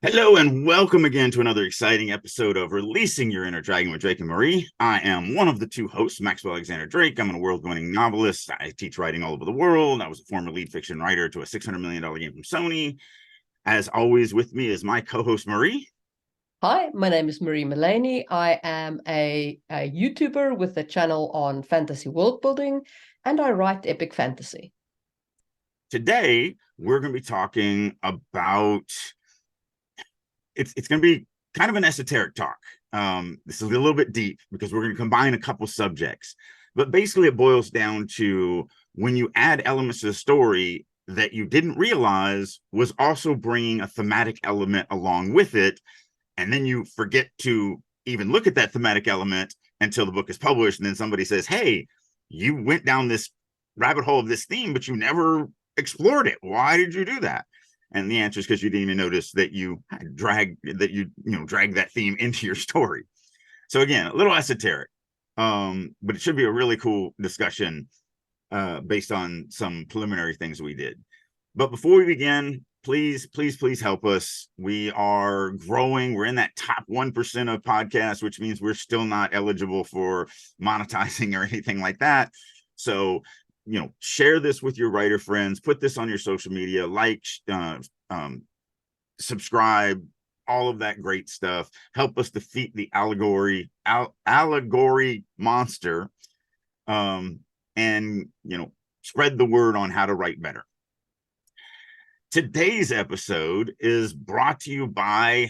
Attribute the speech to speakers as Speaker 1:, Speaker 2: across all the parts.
Speaker 1: Hello and welcome again to another exciting episode of Releasing Your Inner Dragon with Drake and Marie. I am one of the two hosts, Maxwell Alexander Drake. I'm an award-winning novelist. I teach writing all over the world. I was a former lead fiction writer to a $600 million game from Sony. As always, with me is my co-host, Marie.
Speaker 2: Hi, my name is Marie Mullaney. I am a YouTuber with a channel on fantasy world building, and I write epic fantasy.
Speaker 1: Today, we're going to be talking about... It's going to be kind of an esoteric talk. This is a little bit deep because we're going to combine a couple subjects. But basically, it boils down to when you add elements to the story that you didn't realize was also bringing a thematic element along with it, and then you forget to even look at that thematic element until the book is published, and then somebody says, hey, you went down this rabbit hole of this theme, but you never explored it. Why did you do that? And the answer is because you didn't even notice that you dragged that theme into your story. So again, a little esoteric, but it should be a really cool discussion based on some preliminary things we did. But before we begin, please help us. We are growing. We're in that top 1% of podcasts, which means we're still not eligible for monetizing or anything like that. So share this with your writer friends, put this on your social media, subscribe, all of that great stuff. Help us defeat the allegory monster, and spread the word on how to write better. Today's episode is brought to you by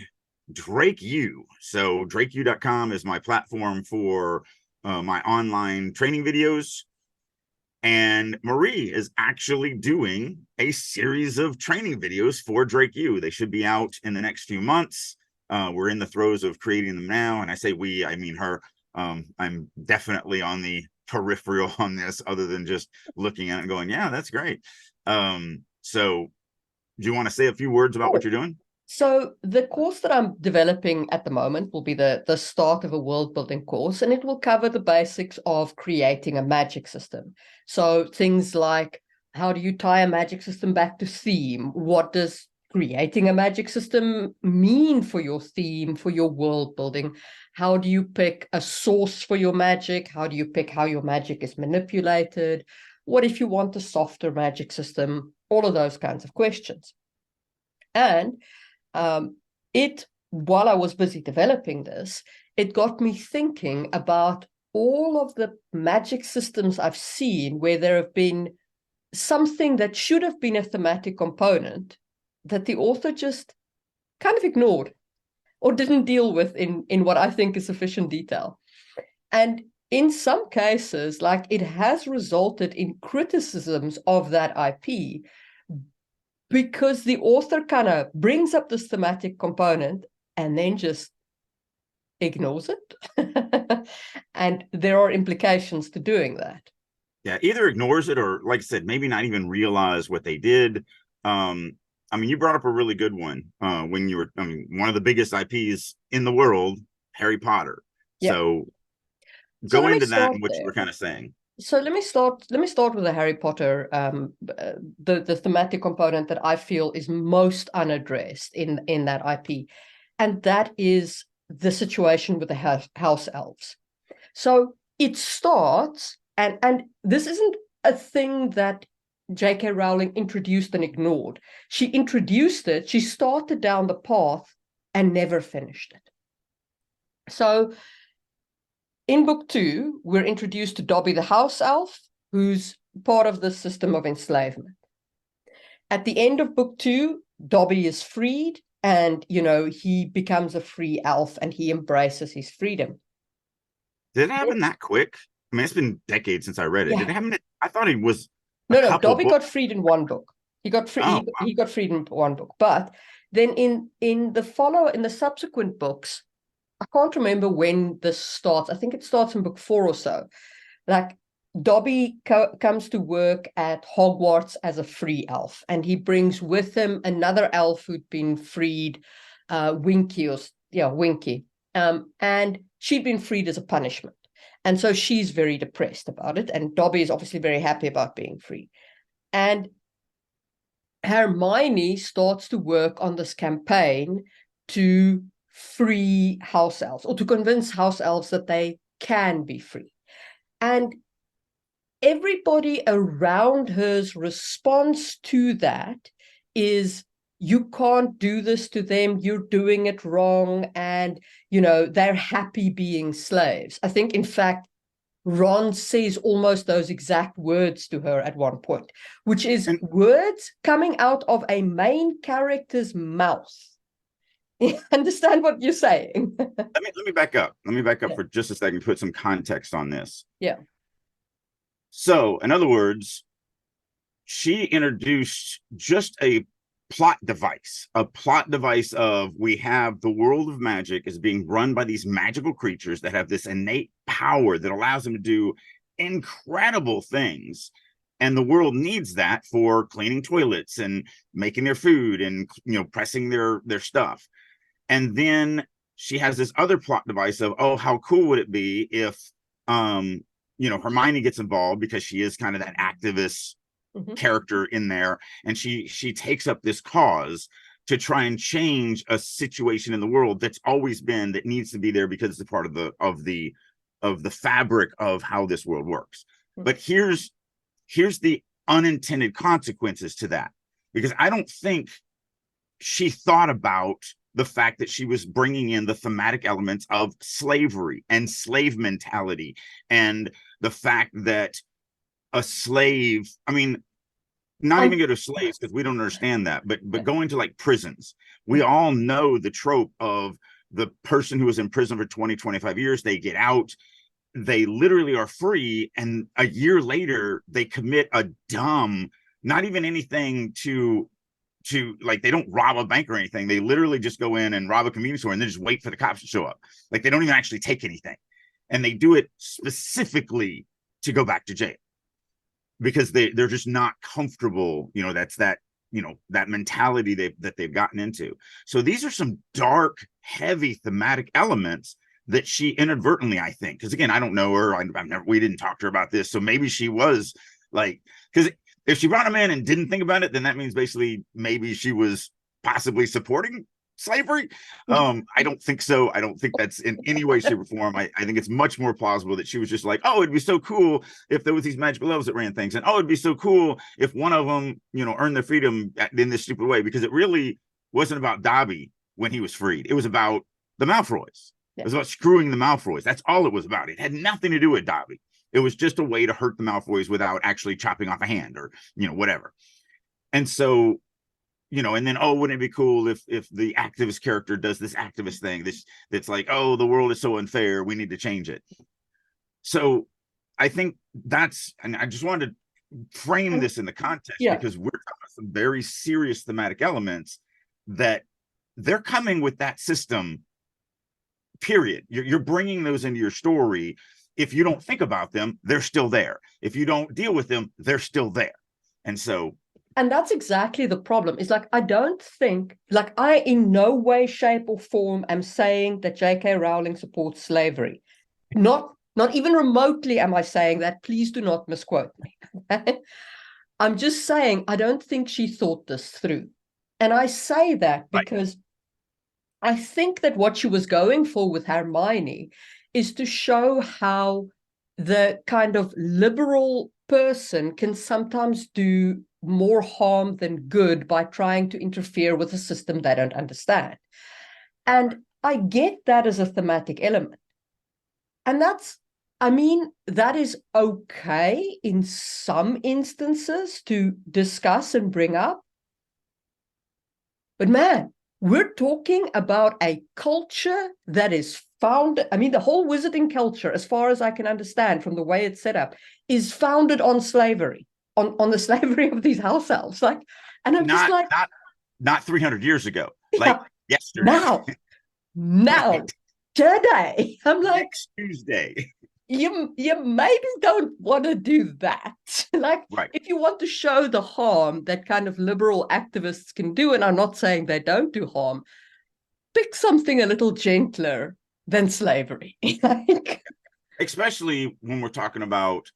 Speaker 1: DrakeU. So DrakeU.com is my platform for my online training videos. And Marie is actually doing a series of training videos for DrakeU. They should be out in the next few months. We're in the throes of creating them now. And I say we, I mean her. I'm definitely on the peripheral on this, other than just looking at it and going, yeah, that's great. So do you want to say a few words about what you're doing?
Speaker 2: So the course that I'm developing at the moment will be the start of a world building course, and it will cover the basics of creating a magic system. So things like, how do you tie a magic system back to theme? What does creating a magic system mean for your theme, for your world building? How do you pick a source for your magic? How do you pick how your magic is manipulated? What if you want a softer magic system? All of those kinds of questions. And while I was busy developing this, it got me thinking about all of the magic systems I've seen where there have been something that should have been a thematic component that the author just kind of ignored or didn't deal with in what I think is sufficient detail. And in some cases, like, it has resulted in criticisms of that IP, because the author kind of brings up this thematic component and then just ignores it. And there are implications to doing that.
Speaker 1: Yeah, either ignores it or, like I said, maybe not even realize what they did. I mean, you brought up a really good one when you were, one of the biggest IPs in the world, Harry Potter. Yeah. So go into that and what you were kind of saying.
Speaker 2: So let me start with the Harry Potter, the thematic component that I feel is most unaddressed in that IP, and that is the situation with the house elves. So it starts, and this isn't a thing that J.K. Rowling introduced and ignored. She introduced it, she started down the path and never finished it. So in book 2, we're introduced to Dobby the house elf, who's part of the system of enslavement. At the end of book 2, Dobby is freed, and, he becomes a free elf and he embraces his freedom.
Speaker 1: Did it happen that quick? I mean, it's been decades since I read it. Yeah. Did it happen? I thought it was
Speaker 2: No, Dobby got freed in one book. He got free.
Speaker 1: Wow.
Speaker 2: He got freed in one book. But then in the subsequent books, I can't remember when this starts. I think it starts in book 4 or so. Like, Dobby comes to work at Hogwarts as a free elf, and he brings with him another elf who'd been freed, Winky. And she'd been freed as a punishment. And so she's very depressed about it, and Dobby is obviously very happy about being free. And Hermione starts to work on this campaign to free house elves, or to convince house elves that they can be free. And everybody around her's response to that is, you can't do this to them, you're doing it wrong, and they're happy being slaves. I think, in fact, Ron says almost those exact words to her at one point, which is
Speaker 1: And
Speaker 2: words coming out of a main character's mouth. You understand what you're saying?
Speaker 1: let me back up. Let me back up
Speaker 2: Yeah.
Speaker 1: for just a second, put some context on this.
Speaker 2: Yeah.
Speaker 1: So, in other words, she introduced just a plot device of, we have the world of magic is being run by these magical creatures that have this innate power that allows them to do incredible things, and the world needs that for cleaning toilets and making their food and pressing their stuff. And then she has this other plot device of, oh, how cool would it be if Hermione gets involved, because she is kind of that activist character in there, and she takes up this cause to try and change a situation in the world that's always been, that needs to be there because it's a part of the fabric of how this world works. But here's the unintended consequences to that, because I don't think she thought about the fact that she was bringing in the thematic elements of slavery and slave mentality, and the fact that a slave, I mean, not even go to slaves because we don't understand that, but going to like prisons, we all know the trope of the person who was in prison for 20-25 years, they get out, they literally are free, and a year later they commit a dumb, not even anything to like, they don't rob a bank or anything, they literally just go in and rob a convenience store and then just wait for the cops to show up. Like, they don't even actually take anything, and they do it specifically to go back to jail because they're just not comfortable. That's that that mentality that they've gotten into. So these are some dark, heavy thematic elements that she inadvertently, I think, because again, I don't know her, we didn't talk to her about this, so maybe she was like, because if she brought him in and didn't think about it, then that means basically maybe she was possibly supporting slavery. I don't think so. I don't think that's in any way, shape, or form. I think it's much more plausible that she was just like, oh, it'd be so cool if there was these magical elves that ran things, and oh, it'd be so cool if one of them, earned their freedom in this stupid way, because it really wasn't about Dobby when he was freed. It was about the Malfoys. Yeah. It was about screwing the Malfoys. That's all it was about. It had nothing to do with Dobby. It was just a way to hurt the Malfoys without actually chopping off a hand or, whatever. And so, and then, oh, wouldn't it be cool if the activist character does this activist thing, that's like, oh, the world is so unfair, we need to change it. So I think and I just wanted to frame this in the context, because we're talking about some very serious thematic elements that they're coming with that system, period. You're bringing those into your story. If you don't think about them, they're still there. If you don't deal with them, they're still there. And
Speaker 2: that's exactly the problem. It's like, I don't think, like, I in no way, shape, or form am saying that J.K. Rowling supports slavery. Not even remotely am I saying that. Please do not misquote me. I'm just saying I don't think she thought this through. And I say that because I think that what she was going for with Hermione is to show how the kind of liberal person can sometimes do more harm than good by trying to interfere with a system they don't understand. And I get that as a thematic element. And that is okay in some instances to discuss and bring up. But man, we're talking about a culture that is founded, the whole wizarding culture, as far as I can understand from the way it's set up, is founded on slavery, on the slavery of these house elves. Like, and I'm just like,
Speaker 1: not 300 years ago, like yesterday.
Speaker 2: Now, right. Today, I'm like,
Speaker 1: next Tuesday.
Speaker 2: You maybe don't want to do that. Like, if you want to show the harm that kind of liberal activists can do, and I'm not saying they don't do harm, pick something a little gentler than slavery. Like,
Speaker 1: especially when we're talking about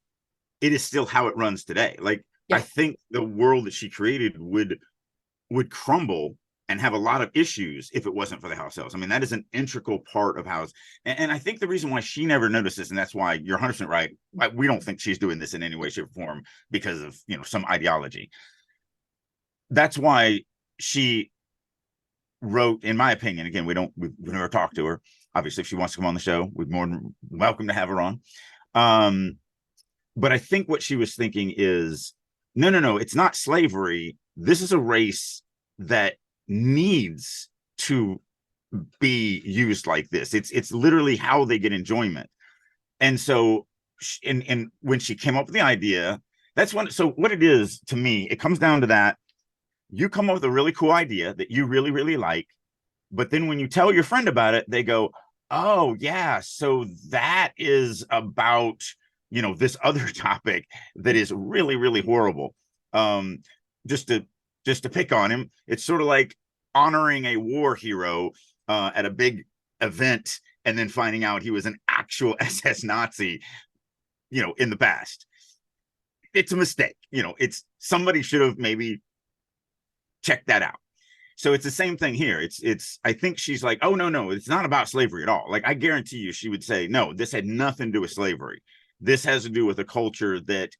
Speaker 1: it is still how it runs today. Like, I think the world that she created would crumble and have a lot of issues if it wasn't for the house elves. I mean, that is an integral part of house. And I think the reason why she never noticed this, and that's why you're 100% right, we don't think she's doing this in any way, shape, or form because of, you know, some ideology. That's why she wrote, in my opinion, again, we've never talked to her. Obviously, if she wants to come on the show, we're more than welcome to have her on. But I think what she was thinking is, no, it's not slavery. This is a race that needs to be used like this. It's literally how they get enjoyment. And so, and when she came up with the idea, that's when. So what it is to me, it comes down to that. You come up with a really cool idea that you really, really like, but then when you tell your friend about it, they go, oh yeah, so that is about, you know, this other topic that is really, really horrible. Just to pick on him, it's sort of like honoring a war hero at a big event and then finding out he was an actual SS Nazi, you know, in the past. It's a mistake. You know, it's somebody should have maybe checked that out. So it's the same thing here. I think she's like, oh, no, it's not about slavery at all. Like, I guarantee you, she would say, no, this had nothing to do with slavery. This has to do with a culture that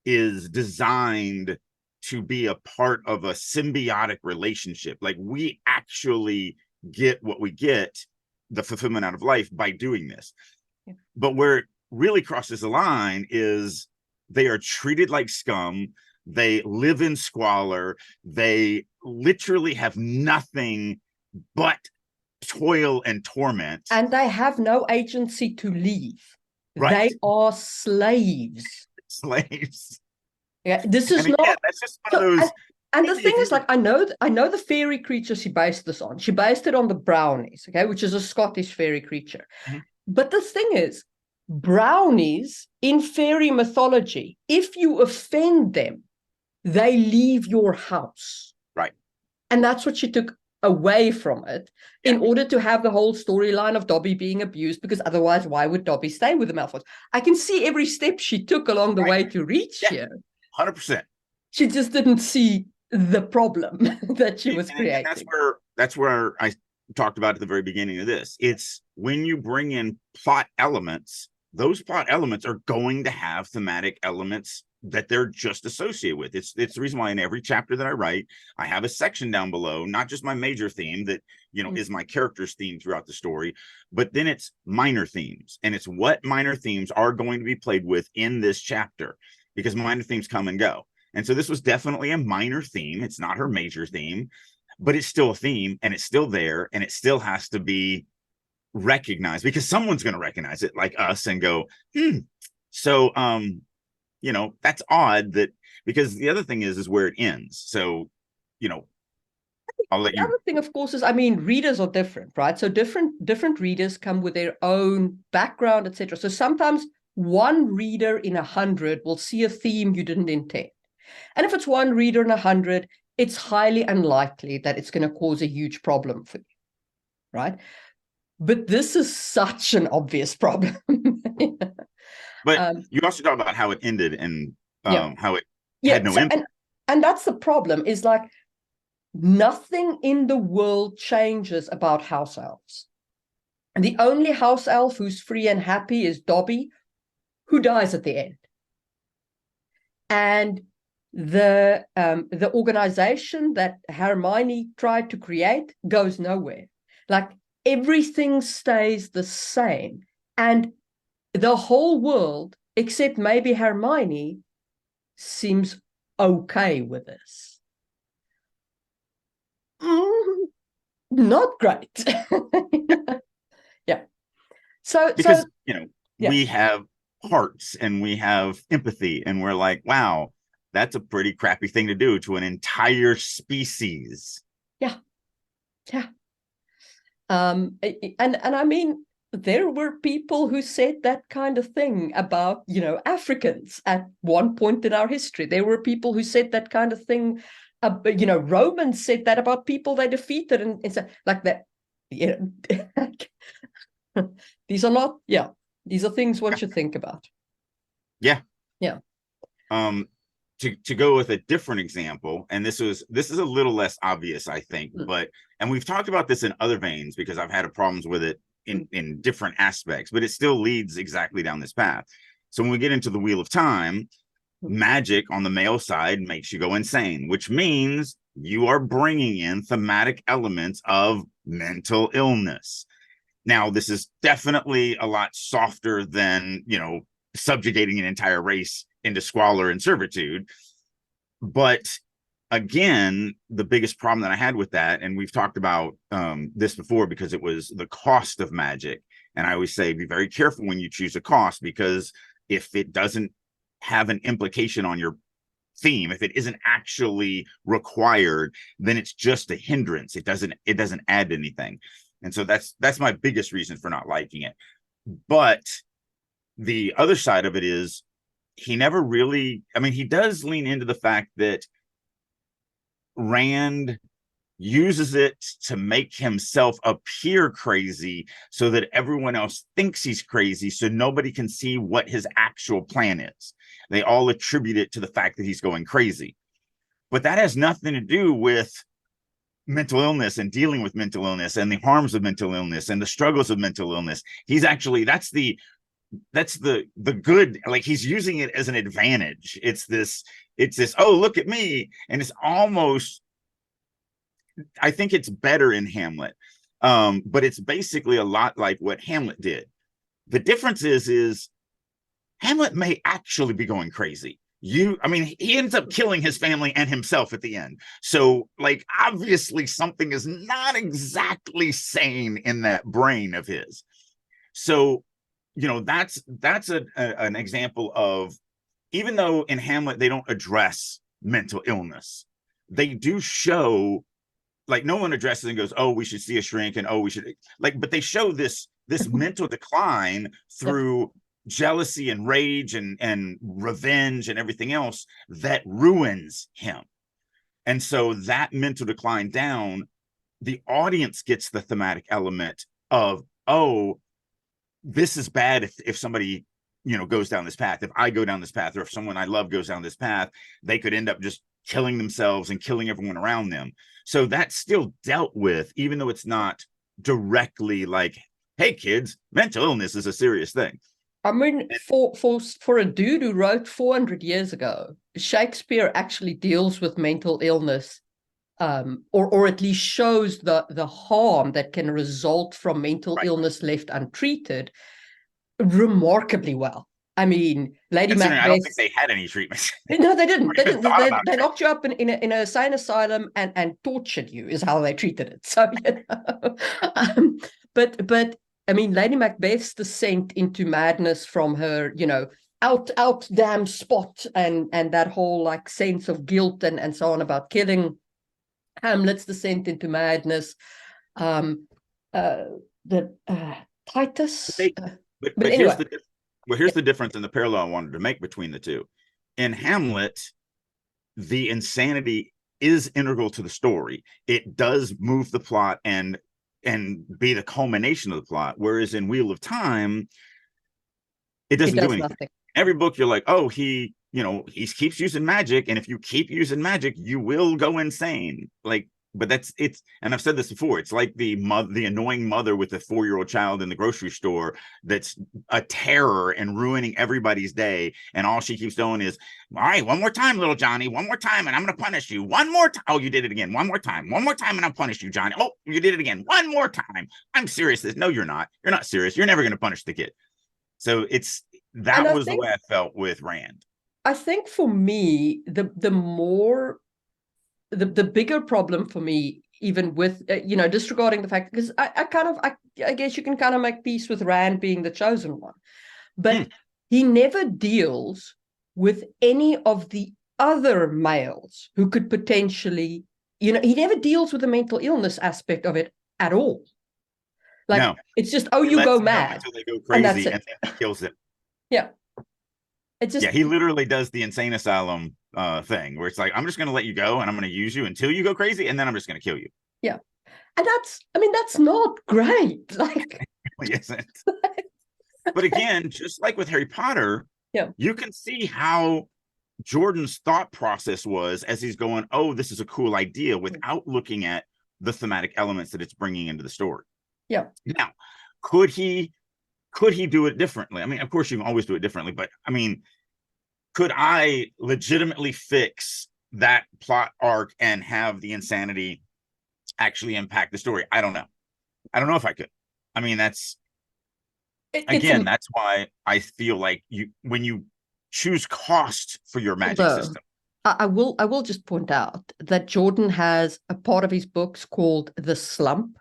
Speaker 1: is designed to be a part of a symbiotic relationship. Like, we actually get what we get, the fulfillment out of life, by doing this. Yeah. But where it really crosses the line is they are treated like scum. They live in squalor. They literally have nothing but toil and torment.
Speaker 2: And they have no agency to leave.
Speaker 1: Right.
Speaker 2: They are slaves.
Speaker 1: Slaves.
Speaker 2: Yeah, this is not.
Speaker 1: That's just one of those.
Speaker 2: And the thing is, like, I know the fairy creature she based this on. She based it on the brownies, okay, which is a Scottish fairy creature. Mm-hmm. But the thing is, brownies in fairy mythology, if you offend them, they leave your house.
Speaker 1: Right.
Speaker 2: And that's what she took away from it in order to have the whole storyline of Dobby being abused, because otherwise, why would Dobby stay with the Malfoys? I can see every step she took along the way to reach here.
Speaker 1: 100%.
Speaker 2: She just didn't see the problem that she was creating.
Speaker 1: And that's where I talked about at the very beginning of this. It's when you bring in plot elements, those plot elements are going to have thematic elements that they're just associated with. It's the reason why in every chapter that I write, I have a section down below, not just my major theme that, you know, is my character's theme throughout the story, but then it's minor themes, and it's what minor themes are going to be played with in this chapter, because minor themes come and go. And so this was definitely a minor theme. It's not her major theme, but it's still a theme, and it's still there, and it still has to be recognized, because someone's going to recognize it, like us, and go, so you know, that's odd, that, because the other thing is where it ends. So, you know, I'll let you.
Speaker 2: The other thing, of course, is, I mean, readers are different, right? So different readers come with their own background, etc. So sometimes one reader in 100 will see a theme you didn't intend. And if it's one reader in 100, it's highly unlikely that it's going to cause a huge problem for you, right? But this is such an obvious problem.
Speaker 1: But you also talk about how it ended and how it had no impact.
Speaker 2: And that's the problem, is like, nothing in the world changes about house elves. And the only house elf who's free and happy is Dobby, who dies at the end. And the organization that Hermione tried to create goes nowhere. Like, everything stays the same. And the whole world, except maybe Hermione, seems okay with this. Not great. Yeah. So
Speaker 1: because you know, we have hearts and we have empathy, and we're like, wow, that's a pretty crappy thing to do to an entire species.
Speaker 2: Yeah. And I mean, there were people who said that kind of thing about, you know, Africans at one point in our history. There were people who said that kind of thing. You know, Romans said that about people they defeated, and so, like that. You know, these are not. Yeah, these are things one should think about.
Speaker 1: Yeah.
Speaker 2: Yeah.
Speaker 1: to go with a different example, and this is a little less obvious, I think, but and we've talked about this in other veins because I've had problems with it in different aspects, but it still leads exactly down this path. So when we get into the Wheel of Time, magic on the male side makes you go insane, which means you are bringing in thematic elements of mental illness. Now, this is definitely a lot softer than, subjugating an entire race into squalor and servitude. But again, the biggest problem that I had with that, and we've talked about this before because it was the cost of magic. And I always say, be very careful when you choose a cost, because if it doesn't have an implication on your theme, if it isn't actually required, then it's just a hindrance. It doesn't add anything. And so that's my biggest reason for not liking it. But the other side of it is he never really, he does lean into the fact that Rand uses it to make himself appear crazy so that everyone else thinks he's crazy, so nobody can see what his actual plan is. They all attribute it to the fact that he's going crazy. But that has nothing to do with mental illness and dealing with mental illness and the harms of mental illness and the struggles of mental illness. He's actually, that's the good, like he's using it as an advantage. It's this, oh, look at me. And it's almost, I think it's better in Hamlet. But it's basically a lot like what Hamlet did. The difference is Hamlet may actually be going crazy. He ends up killing his family and himself at the end. So, like, obviously something is not exactly sane in that brain of his. So, that's an example of, even though in Hamlet they don't address mental illness, they do show, like, no one addresses and goes, oh, we should see a shrink, and oh, we should, like, but they show this mental decline through jealousy and rage and revenge and everything else that ruins him. And so that mental decline down, the audience gets the thematic element of, oh, this is bad if somebody goes down this path. If I go down this path, or if someone I love goes down this path, they could end up just killing themselves and killing everyone around them. So that's still dealt with, even though it's not directly like, hey kids, mental illness is a serious thing.
Speaker 2: For a dude who wrote 400 years ago, Shakespeare actually deals with mental illness, or at least shows the harm that can result from mental illness left untreated remarkably well. Lady Macbeth,
Speaker 1: I don't think they had any treatment.
Speaker 2: No, they didn't. They locked you up in an insane asylum and tortured you, is how they treated it. So, but Lady Macbeth's descent into madness from her, out damn spot, and that whole like sense of guilt and so on about killing. Hamlet's descent into madness. Titus.
Speaker 1: But anyway. Here's the difference and the parallel I wanted to make between the two. In Hamlet, the insanity is integral to the story. It does move the plot and be the culmination of the plot. Whereas in Wheel of Time, it doesn't do anything. Nothing. Every book, you're like, oh, he keeps using magic, and if you keep using magic, you will go insane. Like, but and I've said this before, it's like the annoying mother with the 4-year-old child in the grocery store that's a terror and ruining everybody's day, and all she keeps doing is, all right, one more time, little Johnny, one more time, and I'm going to punish you. One more time. Oh, you did it again. One more time, and I'll punish you, Johnny. Oh, you did it again. One more time. I'm serious. No, you're not. You're not serious. You're never going to punish the kid. So that was the way I felt with Rand.
Speaker 2: I think for me, the bigger problem for me, even with disregarding the fact, because I guess you can kind of make peace with Rand being the chosen one, but he never deals with any of the other males who could potentially, he never deals with the mental illness aspect of it at all. Like, no. It's just, oh, you go mad
Speaker 1: until they go crazy, and then he kills them.
Speaker 2: Yeah. It's just,
Speaker 1: he literally does the insane asylum thing where it's like, I'm just going to let you go and I'm going to use you until you go crazy, and then I'm just going to kill you.
Speaker 2: Yeah. And that's not great. Like,
Speaker 1: it really isn't. But again, just like with Harry Potter, you can see how Jordan's thought process was, as he's going, oh, this is a cool idea, without looking at the thematic elements that it's bringing into the story.
Speaker 2: Yeah.
Speaker 1: Now, could he do it differently? I mean, of course you can always do it differently, but I mean, could I legitimately fix that plot arc and have the insanity actually impact the story? I don't know. I don't know if I could. I mean, that's again, that's why I feel like when you choose cost for your magic system.
Speaker 2: I will just point out that Jordan has a part of his books called The Slump,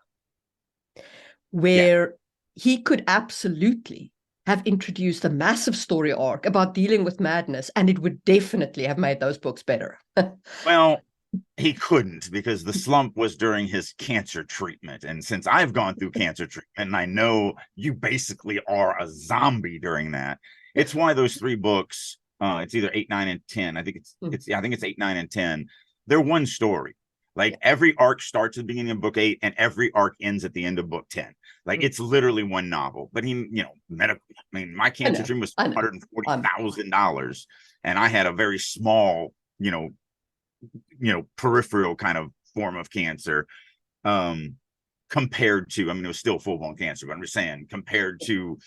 Speaker 2: where he could absolutely have introduced a massive story arc about dealing with madness, and it would definitely have made those books better.
Speaker 1: Well, he couldn't, because the slump was during his cancer treatment. And since I've gone through cancer treatment, and I know you basically are a zombie during that, it's why those 3 books, it's either 8, 9, and 10. I think it's 8, 9, and 10. They're one story. Like every arc starts at the beginning of book 8 and every arc ends at the end of book 10. Like it's literally one novel. But my cancer treatment was $140,000, and I had a very small, peripheral kind of form of cancer, compared to, I mean, it was still full-blown cancer, but I'm just saying, compared to,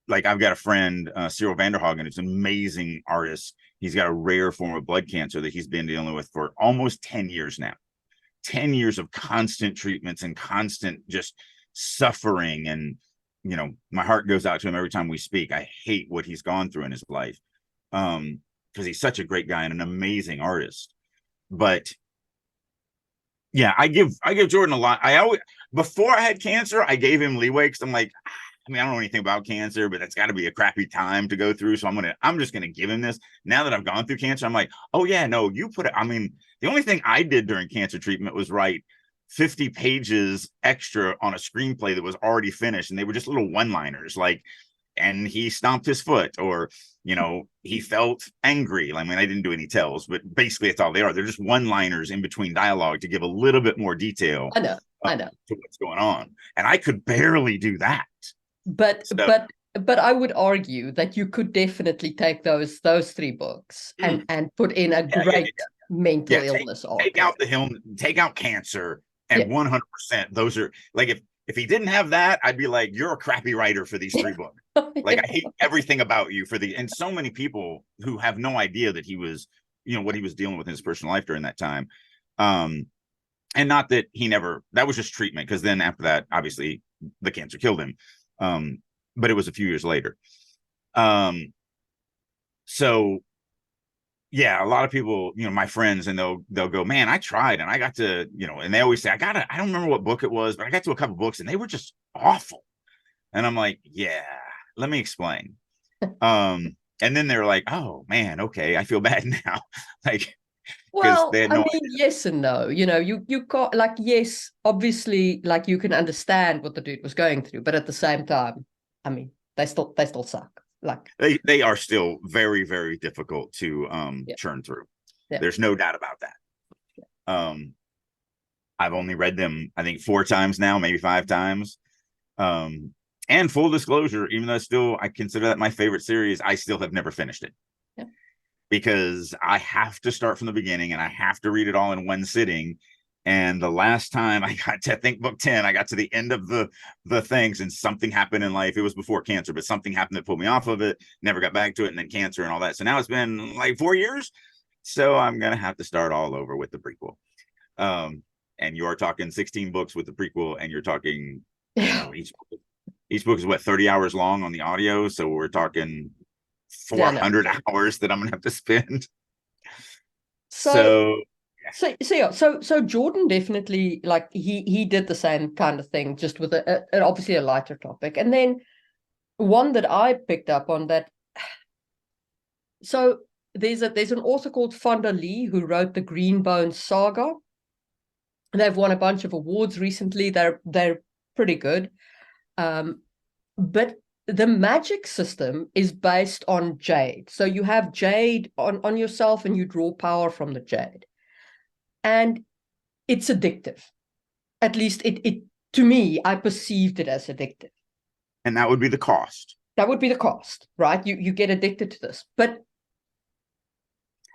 Speaker 1: like, I've got a friend, Cyril Vanderhagen, who's an amazing artist. He's got a rare form of blood cancer that he's been dealing with for almost 10 years now. 10 years of constant treatments and constant just suffering. And, my heart goes out to him every time we speak. I hate what he's gone through in his life, because he's such a great guy and an amazing artist. But yeah, I give Jordan a lot. Before I had cancer, I gave him leeway, because I'm like, I mean, I don't know anything about cancer, but that's got to be a crappy time to go through. So I'm just gonna give him this. Now that I've gone through cancer, I'm like, oh yeah, no, you put it. I mean, the only thing I did during cancer treatment was write 50 pages extra on a screenplay that was already finished, and they were just little one-liners, like, and he stomped his foot, or he felt angry. I mean, I didn't do any tells, but basically that's all they are. They're just one-liners in between dialogue to give a little bit more detail.
Speaker 2: I know
Speaker 1: to what's going on, and I could barely do that.
Speaker 2: But I would argue that you could definitely take those 3 books and put in a great mental illness arc.
Speaker 1: Take out cancer, and 100%. Those are, like, if he didn't have that, I'd be like, you're a crappy writer for these 3 books. Like, I hate everything about you and so many people who have no idea that he was, what he was dealing with in his personal life during that time. And not that that was just treatment, because then after that, obviously the cancer killed him. But it was a few years later. So yeah, a lot of people, my friends, and they'll go, man, I tried, and I got to, and they always say, I don't remember what book it was, but I got to a couple books and they were just awful. And I'm like, yeah, let me explain. And then they're like, oh man, okay, I feel bad now. Like,
Speaker 2: well, I mean, yes and no. You got, like, yes, obviously, like, you can understand what the dude was going through, but at the same time, I mean, they still suck. Like,
Speaker 1: they are still very, very difficult to churn through. There's no doubt about that. I've only read them, I think, 4 times now, maybe 5 times. And full disclosure, even though I consider that my favorite series, I still have never finished it. Because I have to start from the beginning, and I have to read it all in one sitting. And the last time I got to, I think, book 10, I got to the end of the things, and something happened in life. It was before cancer, but something happened that pulled me off of it, never got back to it, and then cancer and all that. So now it's been like 4 years. So I'm going to have to start all over with the prequel. And you are talking 16 books with the prequel, and you're talking, each book is what, 30 hours long on the audio. So we're talking 400 hours that I'm gonna have to spend. So
Speaker 2: Jordan definitely, like, he did the same kind of thing, just with obviously a lighter topic. And then one that I picked up on, that, so there's an author called Fonda Lee who wrote the Greenbone Saga. They've won a bunch of awards recently. They're pretty good. But the magic system is based on jade. So you have jade on yourself, and you draw power from the jade. And it's addictive. At least it to me, I perceived it as addictive.
Speaker 1: And that would be the cost.
Speaker 2: That would be the cost, right? You get addicted to this. But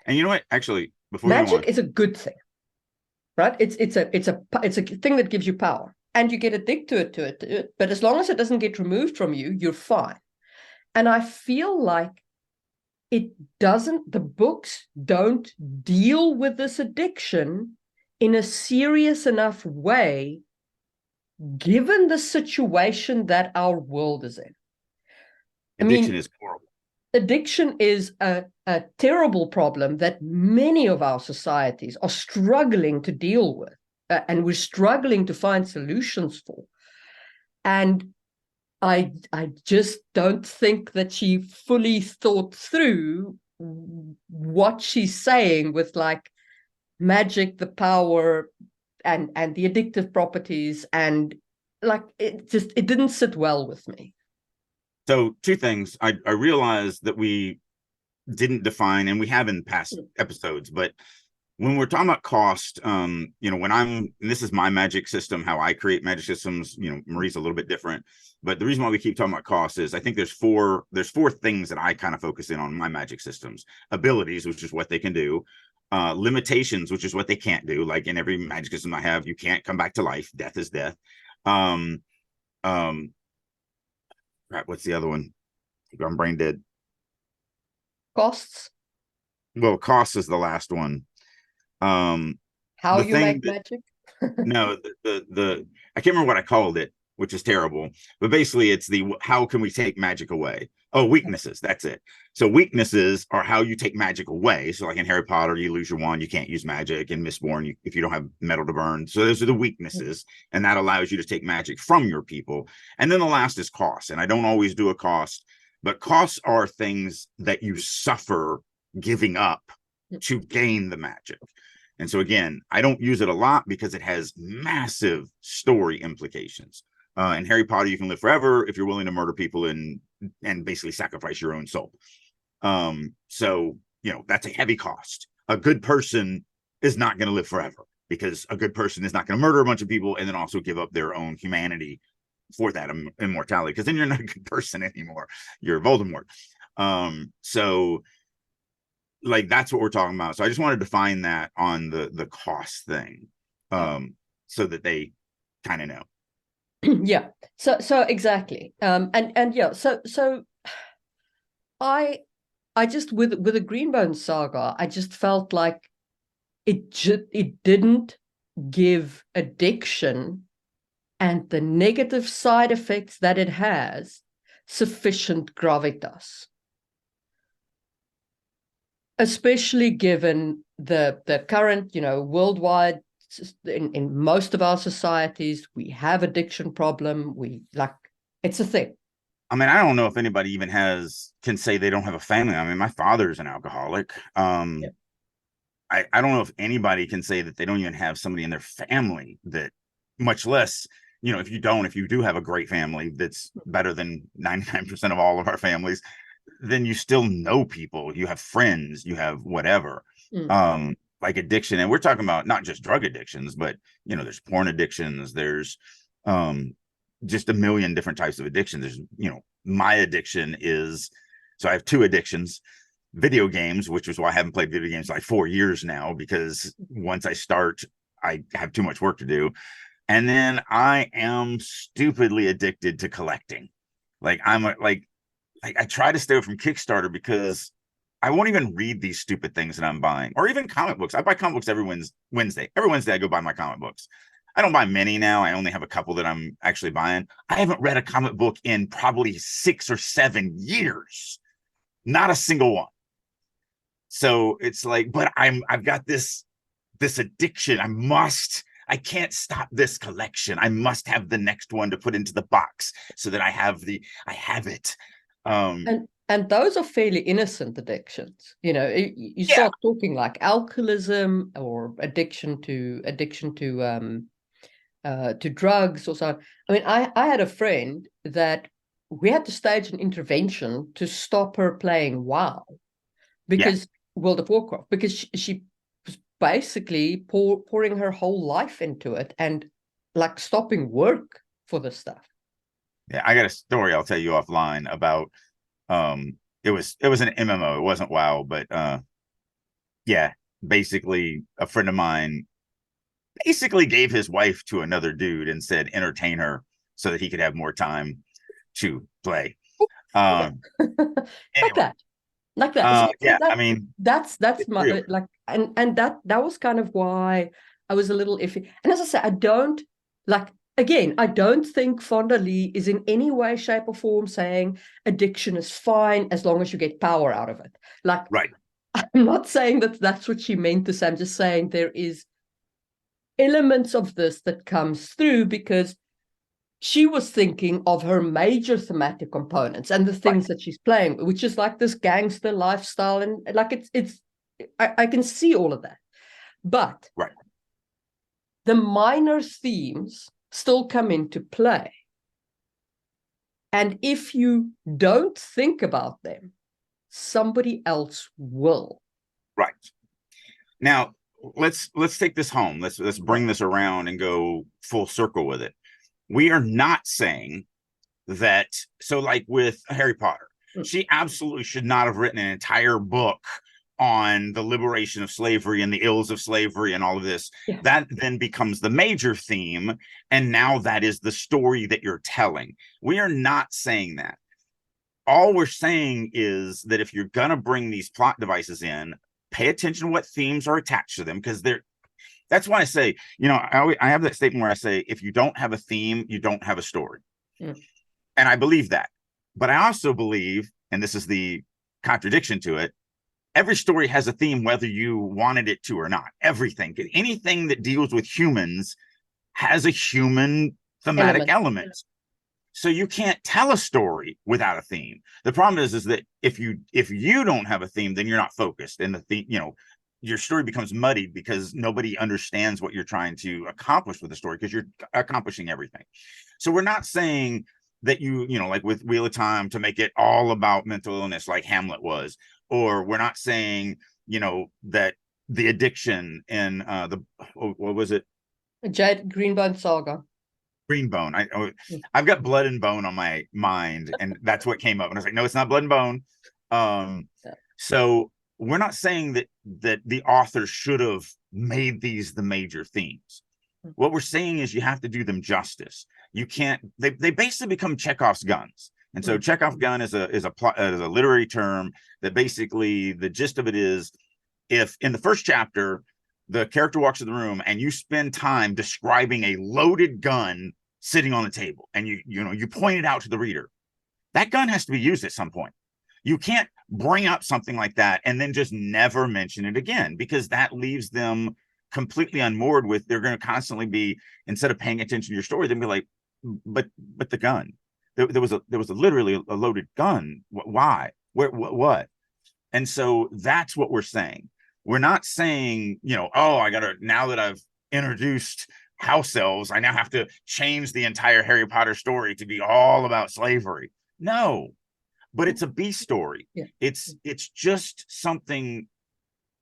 Speaker 1: And you know what? Actually, before you go on,
Speaker 2: Magic is a good thing, right? It's a thing that gives you power, and you get addicted to it. But as long as it doesn't get removed from you, you're fine. And I feel like it doesn't. The books don't deal with this addiction in a serious enough way, given the situation that our world is in. I
Speaker 1: addiction
Speaker 2: mean,
Speaker 1: is horrible.
Speaker 2: addiction is a terrible problem that many of our societies are struggling to deal with, and we're struggling to find solutions for. And I just don't think that she fully thought through what she's saying with like magic, the power, and the addictive properties, and like it didn't sit well with me.
Speaker 1: So two things. I realized that we didn't define, and we have in past episodes, but when we're talking about cost, when and this is my magic system, how I create magic systems, Marie's a little bit different, but the reason why we keep talking about cost is I think there's four things that I kind of focus in on my magic systems: abilities, which is what they can do; limitations, which is what they can't do. Like in every magic system I have, you can't come back to life. Death is death. Um, um, right, what's the other one? I'm brain dead.
Speaker 2: Costs,
Speaker 1: Well, cost is the last one. Um,
Speaker 2: how
Speaker 1: the
Speaker 2: you
Speaker 1: thing
Speaker 2: make
Speaker 1: that
Speaker 2: magic.
Speaker 1: no, the I can't remember what I called it, which is terrible. But basically, it's the how can we take magic away? Oh, weaknesses. That's it. So weaknesses are how you take magic away. So like in Harry Potter, you lose your wand, you can't use magic. In Mistborn, if you don't have metal to burn. So those are the weaknesses, and that allows you to take magic from your people. And then the last is cost. And I don't always do a cost, but costs are things that you suffer giving up to gain the magic. And so again, I don't use it a lot because it has massive story implications. In Harry Potter, you can live forever if you're willing to murder people and basically sacrifice your own soul. So that's a heavy cost. A good person is not going to live forever because a good person is not going to murder a bunch of people and then also give up their own humanity for that immortality. Because then you're not a good person anymore. You're Voldemort. So like that's what we're talking about. So I just wanted to define that on the cost thing, so that they kind of know.
Speaker 2: Yeah. So exactly. And yeah. So I I just with the Greenbone saga, I just felt like it didn't give addiction and the negative side effects that it has sufficient gravitas, especially given the current, worldwide, in most of our societies, we have addiction problem. We like it's a thing.
Speaker 1: I mean, I don't know if anybody even can say they don't have a family. I mean, my father's an alcoholic.
Speaker 2: Yeah.
Speaker 1: I don't know if anybody can say that they don't even have somebody in their family that, much less, if you do have a great family that's better than 99% of all of our families, then you still know people, you have friends, you have whatever. Like addiction, and we're talking about not just drug addictions, but there's porn addictions, there's just a million different types of addictions. There's my addiction is, so I have two addictions: video games, which is why I haven't played video games like 4 years now, because once I start I have too much work to do. And then I am stupidly addicted to collecting. Like I try to stay away from Kickstarter because I won't even read these stupid things that I'm buying, or even comic books. I buy comic books every Wednesday. Every Wednesday, I go buy my comic books. I don't buy many now. I only have a couple that I'm actually buying. I haven't read a comic book in probably 6 or 7 years. Not a single one. So it's like, but I've got this addiction. I can't stop this collection. I must have the next one to put into the box so that I have it.
Speaker 2: And those are fairly innocent addictions. You
Speaker 1: Yeah.
Speaker 2: start talking like alcoholism or addiction to drugs or so. I mean, I had a friend that we had to stage an intervention to stop her playing WoW,
Speaker 1: Yeah.
Speaker 2: because World of Warcraft, because she was basically pouring her whole life into it and like stopping work for the stuff.
Speaker 1: Yeah. I got a story I'll tell you offline about it was an MMO. It wasn't WoW, but Yeah, basically, a friend of mine basically gave his wife to another dude and said entertain her so that he could have more time to play. Um,
Speaker 2: Like
Speaker 1: anyway,
Speaker 2: that, like that. So
Speaker 1: yeah, I
Speaker 2: that
Speaker 1: mean,
Speaker 2: that's
Speaker 1: it's
Speaker 2: my
Speaker 1: real.
Speaker 2: like, and that was kind of why I was a little iffy. And as I said, I don't like, again, I don't think Fonda Lee is in any way, shape, or form saying addiction is fine as long as you get power out of it. Like,
Speaker 1: Right,
Speaker 2: I'm not saying that that's what she meant to say. I'm just saying there is elements of this that comes through because she was thinking of her major thematic components and the
Speaker 1: right,
Speaker 2: things that she's playing, which is like this gangster lifestyle, and like it's I can see all of that. But
Speaker 1: right.
Speaker 2: the minor themes still come into play. And if you don't think about them, somebody else will.
Speaker 1: Right. Now, let's take this home. Let's bring this around and go full circle with it. We are not saying that, so like with Harry Potter, she absolutely should not have written an entire book on the liberation of slavery and the ills of slavery and all of this.
Speaker 2: Yeah.
Speaker 1: That then becomes the major theme, and now that is the story that you're telling. We are not saying that. All we're saying is that if you're going to bring these plot devices in, pay attention to what themes are attached to them, because they're, that's why I say, I have that statement where I say, if you don't have a theme, you don't have a story.
Speaker 2: Mm.
Speaker 1: And I believe that. But I also believe, and this is the contradiction to it, every story has a theme, whether you wanted it to or not. Everything, anything that deals with humans has a human thematic element. So you can't tell a story without a theme. The problem is that if you don't have a theme, then you're not focused, and the theme, your story becomes muddied because nobody understands what you're trying to accomplish with the story, because you're accomplishing everything. So we're not saying that like with Wheel of Time, to make it all about mental illness like Hamlet was, or we're not saying that the addiction in what was it,
Speaker 2: Jade Greenbone Saga.
Speaker 1: Greenbone. I've got Blood and Bone on my mind, and that's what came up. And I was like, no, it's not Blood and Bone. So we're not saying that the author should have made these the major themes. What we're saying is you have to do them justice. You can't. They basically become Chekhov's guns. And so Chekhov's gun is a literary term that basically the gist of it is, if in the first chapter the character walks in the room and you spend time describing a loaded gun sitting on the table, and you point it out to the reader, that gun has to be used at some point. You can't bring up something like that and then just never mention it again, because that leaves them completely unmoored with, they're going to constantly be, instead of paying attention to your story, they'll be like, but the gun, there was literally a loaded gun. Why? Where? What? And so that's what we're saying. We're not saying, oh, I gotta, now that I've introduced house elves, I now have to change the entire Harry Potter story to be all about slavery. No, but it's a B story.
Speaker 2: Yeah.
Speaker 1: It's just something.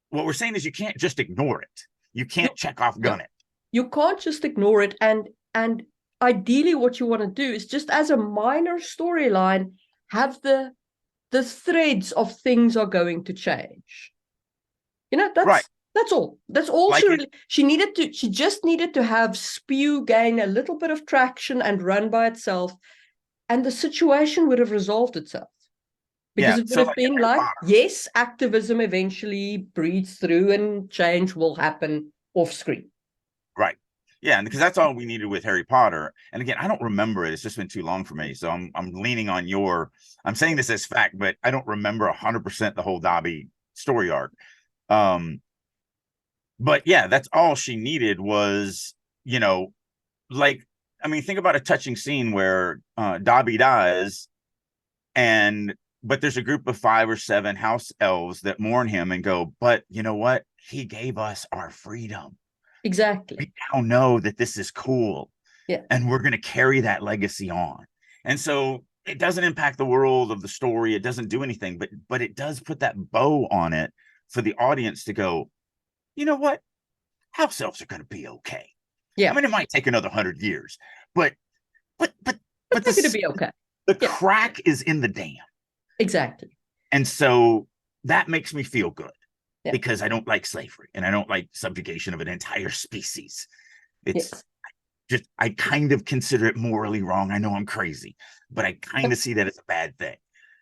Speaker 1: What we're saying is you can't just ignore it. You can't check off gun it.
Speaker 2: You can't just ignore it. And ideally what you want to do is, just as a minor storyline, have the threads of things are going to change.
Speaker 1: Right.
Speaker 2: That's all. That's all
Speaker 1: like
Speaker 2: she just needed to have Spew gain a little bit of traction and run by itself, and the situation would have resolved itself. Because it would have been like, yes, activism eventually breeds through and change will happen off screen.
Speaker 1: Right. Yeah, and because that's all we needed with Harry Potter. And again, I don't remember it. It's just been too long for me. So I'm leaning on I'm saying this as fact, but I don't remember 100% the whole Dobby story arc. But yeah, that's all she needed was, like, I mean, think about a touching scene where Dobby dies, but there's a group of 5 or 7 house elves that mourn him and go, but you know what? He gave us our freedom.
Speaker 2: Exactly.
Speaker 1: We now know that this is cool.
Speaker 2: Yeah.
Speaker 1: And we're going to carry that legacy on. And so it doesn't impact the world of the story. It doesn't do anything, but it does put that bow on it for the audience to go, you know what? House elves are going to be okay.
Speaker 2: Yeah.
Speaker 1: I mean, it might take another 100 years, but
Speaker 2: they're going to be okay.
Speaker 1: The crack is in the dam.
Speaker 2: Exactly.
Speaker 1: And so that makes me feel good.
Speaker 2: Yeah.
Speaker 1: because I don't like slavery and I don't like subjugation of an entire species. It's
Speaker 2: Yes.
Speaker 1: just, I kind of consider it morally wrong. I know I'm crazy, but I kind of see that as a bad thing.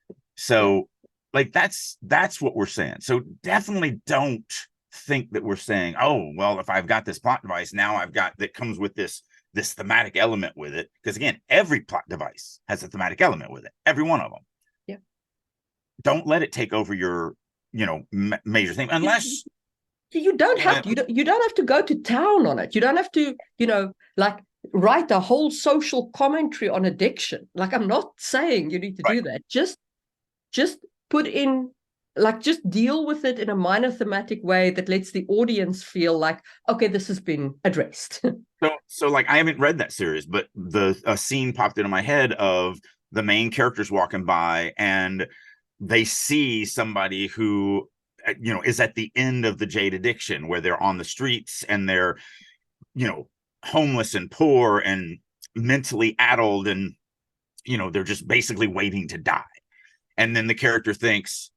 Speaker 2: Yeah.
Speaker 1: So like that's what we're saying. So definitely don't think that we're saying, oh, well, if I've got this plot device, now I've got that comes with this thematic element with it. Because again, every plot device has a thematic element with it. Every one of them.
Speaker 2: Yeah.
Speaker 1: Don't let it take over your, major thing unless
Speaker 2: You don't have to. You don't have to go to town on it. You don't have to, like write a whole social commentary on addiction. Like, I'm not saying you need to do that. Just put in, like, just deal with it in a minor thematic way that lets the audience feel like, okay, this has been addressed.
Speaker 1: So like I haven't read that series, but a scene popped into my head of the main characters walking by and they see somebody who is at the end of the jade addiction, where they're on the streets and they're homeless and poor and mentally addled, and they're just basically waiting to die. And then the character thinks,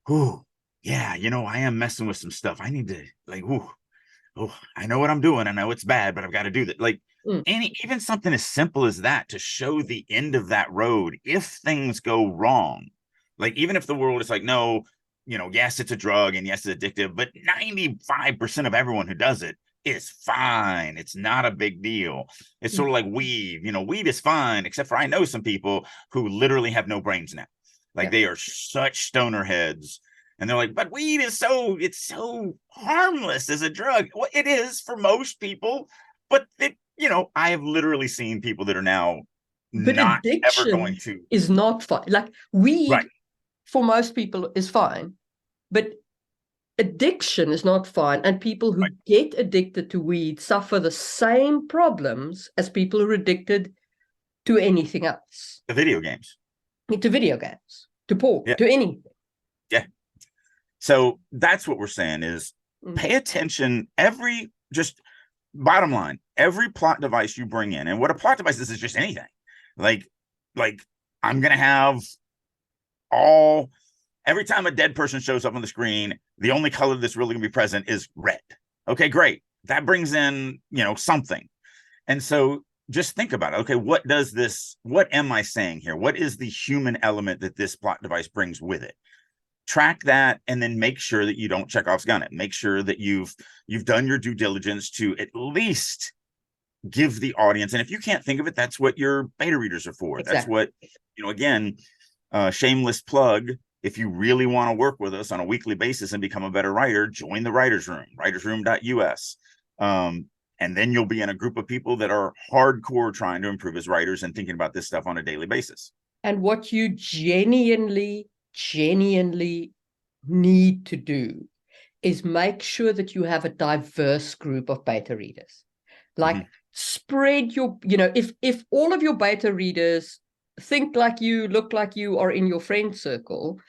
Speaker 1: oh yeah, I am messing with some stuff. I need to, like, oh, I know what I'm doing. I know it's bad, but I've got to do that. Like even something as simple as that to show the end of that road if things go wrong. Like, even if the world is like, no, yes, it's a drug and yes, it's addictive, but 95% of everyone who does it is fine. It's not a big deal. It's sort of like weed. Weed is fine, except for I know some people who literally have no brains now. Like, they are such stoner heads. And they're like, but weed is it's so harmless as a drug. Well, it is for most people, but I have literally seen people that are now
Speaker 2: But
Speaker 1: not ever going
Speaker 2: addiction
Speaker 1: to.
Speaker 2: is not fine. Like, weed,
Speaker 1: Right.
Speaker 2: for most people, is fine, but addiction is not fine. And people who get addicted to weed suffer the same problems as people who are addicted to anything else.
Speaker 1: The video games.
Speaker 2: To video games, to porn,
Speaker 1: Yeah.
Speaker 2: to anything.
Speaker 1: Yeah. So that's what we're saying is pay attention. Just bottom line, every plot device you bring in, and what a plot device is just anything. Like I'm going to have every time a dead person shows up on the screen, the only color that's really going to be present is red. Okay, great. That brings in, something. And so just think about it. Okay, what am I saying here? What is the human element that this plot device brings with it? Track that, and then make sure that you don't Chekhov's gun it. Make sure that you've done your due diligence to at least give the audience. And if you can't think of it, that's what your beta readers are for. Exactly. That's what, again, shameless plug. If you really want to work with us on a weekly basis and become a better writer, join the writers room, writersroom.us. And then you'll be in a group of people that are hardcore trying to improve as writers and thinking about this stuff on a daily basis.
Speaker 2: And what you genuinely need to do is make sure that you have a diverse group of beta readers. Like, spread your, if all of your beta readers think like you, look like you, are in your friend circle,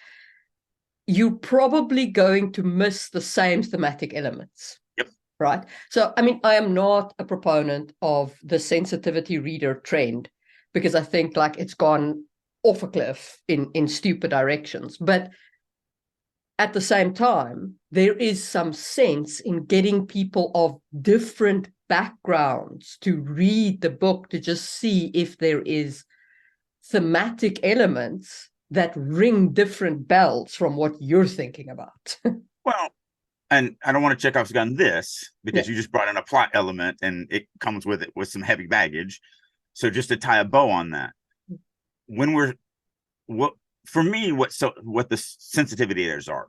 Speaker 2: you're probably going to miss the same thematic elements.
Speaker 1: Yep.
Speaker 2: Right? So, I mean, I am not a proponent of the sensitivity reader trend, because I think like it's gone off a cliff in stupid directions. But at the same time, there is some sense in getting people of different backgrounds to read the book, to just see if there is thematic elements that ring different bells from what you're thinking about.
Speaker 1: Well, and I don't want to check off on this because you just brought in a plot element and it comes with it with some heavy baggage. So just to tie a bow on that, what the sensitivity editors are,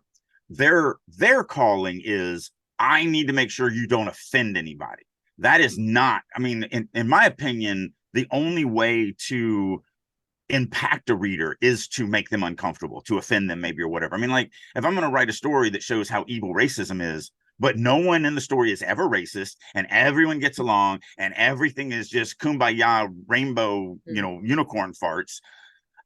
Speaker 1: their calling is, I need to make sure you don't offend anybody. That is not, I mean, in my opinion, the only way to impact a reader is to make them uncomfortable, to offend them maybe, or whatever. I mean, like, if I'm going to write a story that shows how evil racism is, but no one in the story is ever racist and everyone gets along and everything is just kumbaya rainbow, unicorn farts,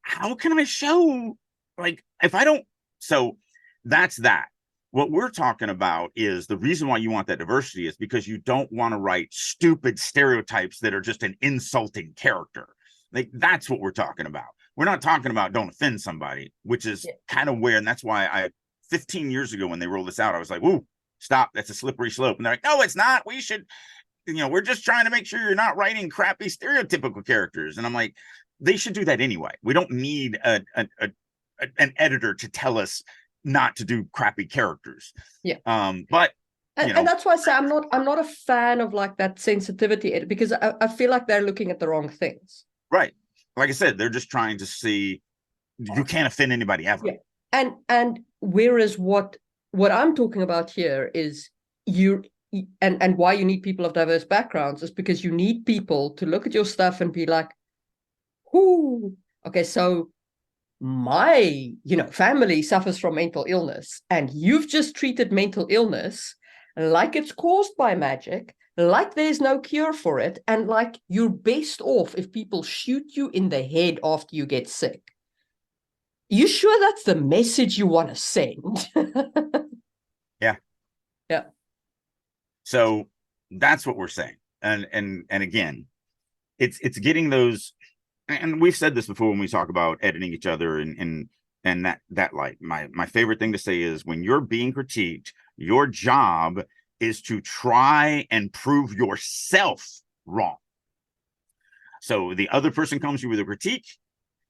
Speaker 1: how can I show, like, if I don't? So that's that. What we're talking about is the reason why you want that diversity is because you don't want to write stupid stereotypes that are just an insulting character. Like, that's what we're talking about. We're not talking about don't offend somebody, which is kind of weird. And that's why I 15 years ago when they rolled this out, I was like, "Whoa, stop! That's a slippery slope." And they're like, "No, it's not. We should, we're just trying to make sure you're not writing crappy stereotypical characters." And I'm like, they should do that anyway. We don't need an editor to tell us not to do crappy characters.
Speaker 2: Yeah.
Speaker 1: But
Speaker 2: and that's why I say I'm not a fan of like that sensitivity, because I feel like they're looking at the wrong things.
Speaker 1: Right. Like I said, they're just trying to see, you can't offend anybody ever.
Speaker 2: Yeah. And whereas what I'm talking about here is and why you need people of diverse backgrounds is because you need people to look at your stuff and be like, "Whoo, okay, so my family suffers from mental illness, and you've just treated mental illness like it's caused by magic, like there's no cure for it, and like you're best off if people shoot you in the head after you get sick. You sure that's the message you want to send?"
Speaker 1: Yeah.
Speaker 2: Yeah.
Speaker 1: So that's what we're saying. And again, it's getting those, and we've said this before when we talk about editing each other and that light. My favorite thing to say is, when you're being critiqued, your job is to try and prove yourself wrong. So the other person comes to you with a critique,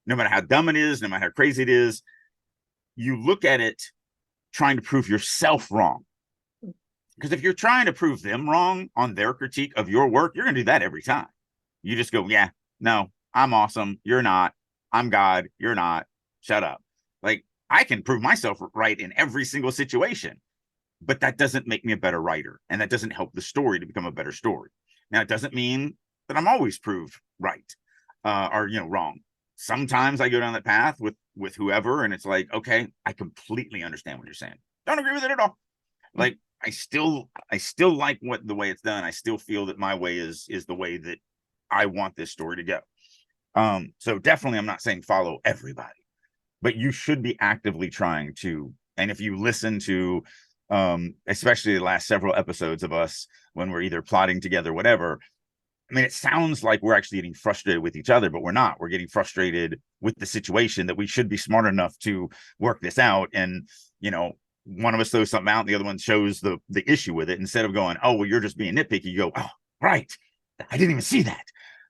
Speaker 1: no matter how dumb it is, no matter how crazy it is, you look at it trying to prove yourself wrong. Because if you're trying to prove them wrong on their critique of your work, you're going to do that every time. You just go, "Yeah, no, I'm awesome. You're not. I'm God. You're not. Shut up." Like, I can prove myself right in every single situation, but that doesn't make me a better writer. And that doesn't help the story to become a better story. Now, it doesn't mean that I'm always proved right or wrong. Sometimes I go down that path with whoever, and it's like, okay, I completely understand what you're saying. Don't agree with it at all. Like, I still like the way it's done. I still feel that my way is the way that I want this story to go. So definitely, I'm not saying follow everybody, but you should be actively trying to. And if you listen to, especially the last several episodes of us when we're either plotting together, whatever, I mean, it sounds like we're actually getting frustrated with each other, but we're not. We're getting frustrated with the situation, that we should be smart enough to work this out. And, one of us throws something out and the other one shows the issue with it. Instead of going, "Oh, well, you're just being nitpicky," you go, "Oh, right. I didn't even see that.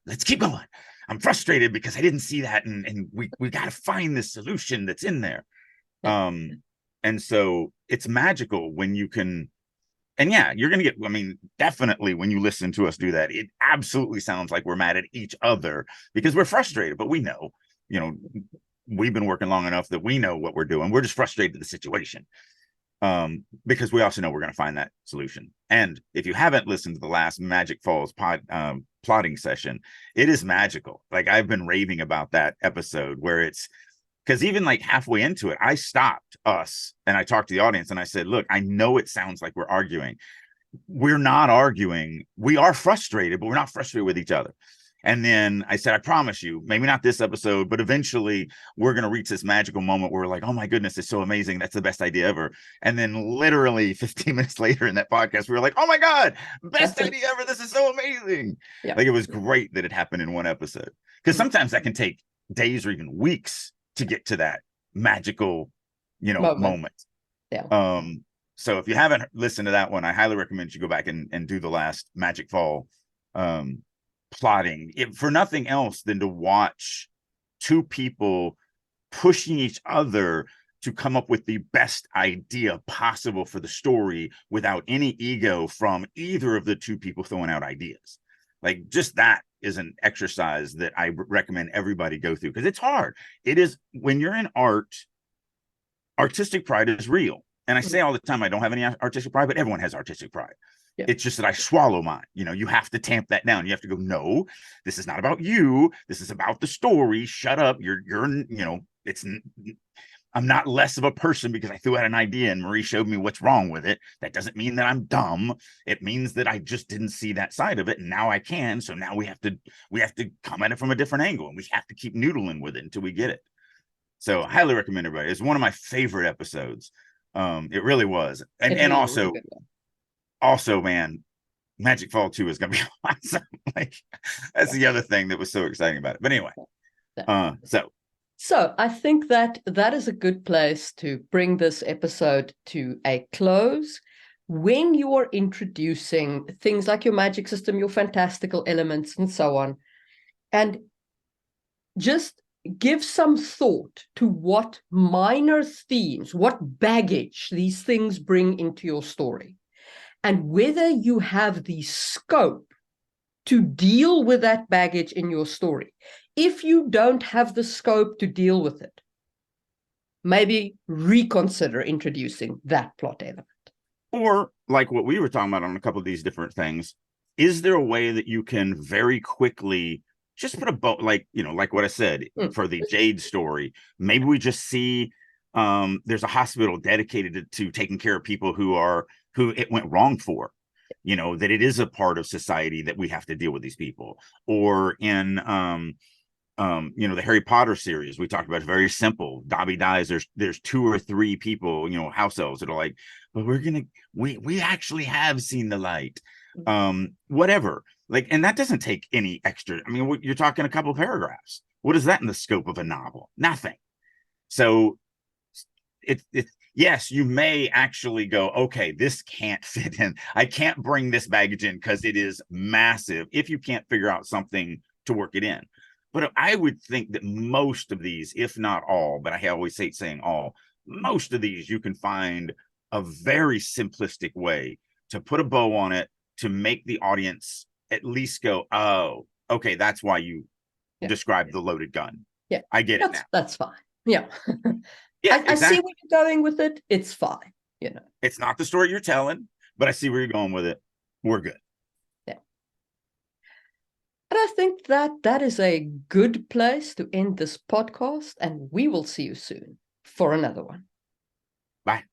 Speaker 1: Let's keep going. I'm frustrated because I didn't see that. And we got to find this solution that's in there." And so it's magical when you can. And yeah, you're going to get, I mean, definitely when you listen to us do that, it absolutely sounds like we're mad at each other because we're frustrated, but we know, we've been working long enough that we know what we're doing. We're just frustrated with the situation. Because we also know we're going to find that solution. And if you haven't listened to the last Magic Falls plotting session, it is magical. Like, I've been raving about that episode, where it's, because even like halfway into it, I stopped us and I talked to the audience and I said, "Look, I know it sounds like we're arguing. We're not arguing. We are frustrated, but we're not frustrated with each other." And then I said, "I promise you, maybe not this episode, but eventually we're going to reach this magical moment where we're like, oh my goodness, it's so amazing. That's the best idea ever." And then literally 15 minutes later in that podcast, we were like, "Oh my God, best idea ever. This is so amazing." Yeah. Like, it was great that it happened in one episode, because sometimes that can take days or even weeks to get to that magical, moment. Yeah. So if you haven't listened to that one, I highly recommend you go back and do the last Magic Fall plotting, for nothing else than to watch two people pushing each other to come up with the best idea possible for the story without any ego from either of the two people throwing out ideas. Like, just that is an exercise that I recommend everybody go through, because it's hard. It is, when you're in art, artistic pride is real. And I say all the time, I don't have any artistic pride, but everyone has artistic pride. Yeah. It's just that I swallow mine. You have to tamp that down. You have to go, "No, this is not about you. This is about the story. Shut up. You're it's, I'm not less of a person because I threw out an idea and Marie showed me what's wrong with it. That doesn't mean that I'm dumb. It means that I just didn't see that side of it, and now I can. So now we have to come at it from a different angle, and we have to keep noodling with it until we get it." So I highly recommend everybody. It's one of my favorite episodes. It really was. And also, man, Magic Fall 2 is going to be awesome. Like, that's the other thing that was so exciting about it. But anyway, so
Speaker 2: So I think that that is a good place to bring this episode to a close. When you are introducing things like your magic system, your fantastical elements, and so on, and just give some thought to what minor themes, what baggage these things bring into your story, and whether you have the scope to deal with that baggage in your story. If you don't have the scope to deal with it, maybe reconsider introducing that plot element.
Speaker 1: Or like what we were talking about on a couple of these different things, is there a way that you can very quickly just put a bow, like, like what I said for the Jade story, maybe we just see there's a hospital dedicated to taking care of people who it went wrong for, that it is a part of society that we have to deal with these people. Or in the Harry Potter series we talked about, very simple. Dobby dies, there's 2 or 3 people, house elves that are like, but we actually have seen the light. Whatever, like, and that doesn't take any extra. I mean, you're talking a couple of paragraphs. What is that in the scope of a novel? Nothing. So it yes, you may actually go, okay, this can't fit in. I can't bring this baggage in because it is massive, if you can't figure out something to work it in. But I would think that most of these, if not all, but I always hate saying all, most of these you can find a very simplistic way to put a bow on it, to make the audience at least go, oh, okay, that's why you described the loaded gun.
Speaker 2: Yeah,
Speaker 1: I get it now.
Speaker 2: That's fine. Yeah.
Speaker 1: Yeah,
Speaker 2: I see where you're going with it. It's fine.
Speaker 1: It's not the story you're telling, but I see where you're going with it. We're good.
Speaker 2: Yeah. And I think that is a good place to end this podcast, and we will see you soon for another one.
Speaker 1: Bye.